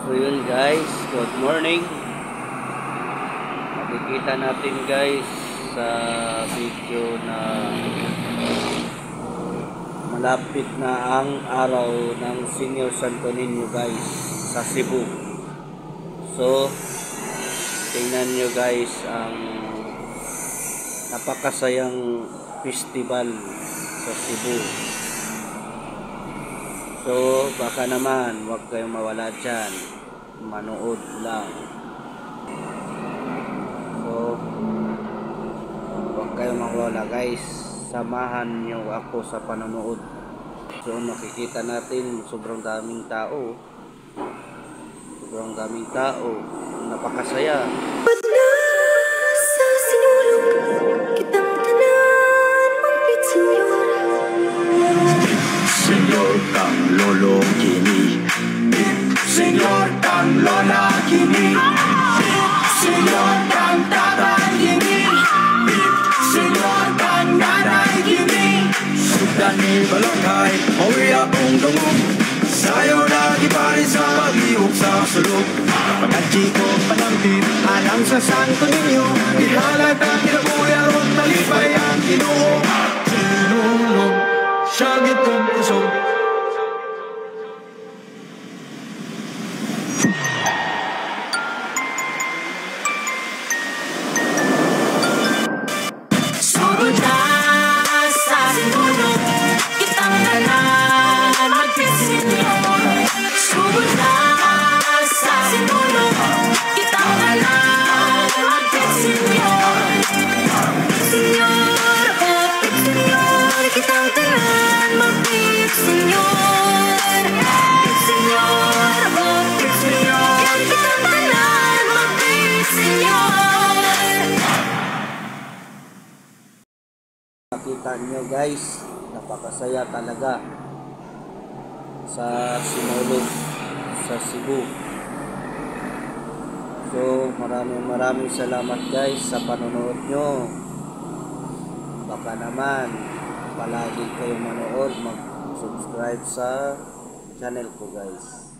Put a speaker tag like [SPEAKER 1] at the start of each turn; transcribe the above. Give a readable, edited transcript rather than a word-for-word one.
[SPEAKER 1] So yun guys, good morning. Makikita natin guys sa video na malapit na ang araw ng Senior Santo Niño guys sa Cebu. So tingnan nyo guys ang napakasayang festival sa Cebu. So baka naman huwag kayong mawala dyan, manood lang. So huwag kayong mawala guys, samahan nyo ako sa panonood. So makikita natin sobrang daming tao, napakasaya.
[SPEAKER 2] Senyor kang lolo kini, senyor kang lola kini, senyor kang tatay kini, senyor kang nanay kini. Sudan ni balakay, mawi akong dungog, sayo na gipari sa pag-iwag sa sulog. Pagkatsi ko panangkin, alam sa Santo Niño, ihalat ang kinabuya ron, talipay ang Ginoo. Sinulog, siyagit kong puso.
[SPEAKER 3] Sugod na sa sinulog, kitang tanan magpisinyor. Sugod na sa sinulog, kitang tanan magpisinyor. Senyor, oh Senyor, kitang tanan magpisinyor. Senyor, oh Senyor, kitang tanan magpisinyor.
[SPEAKER 1] Nakita nyo guys, napakasaya talaga sa sinulog sa Cebu. So maraming salamat guys sa panonood nyo. Baka naman palagi kayong manood, mag-subscribe sa channel ko guys.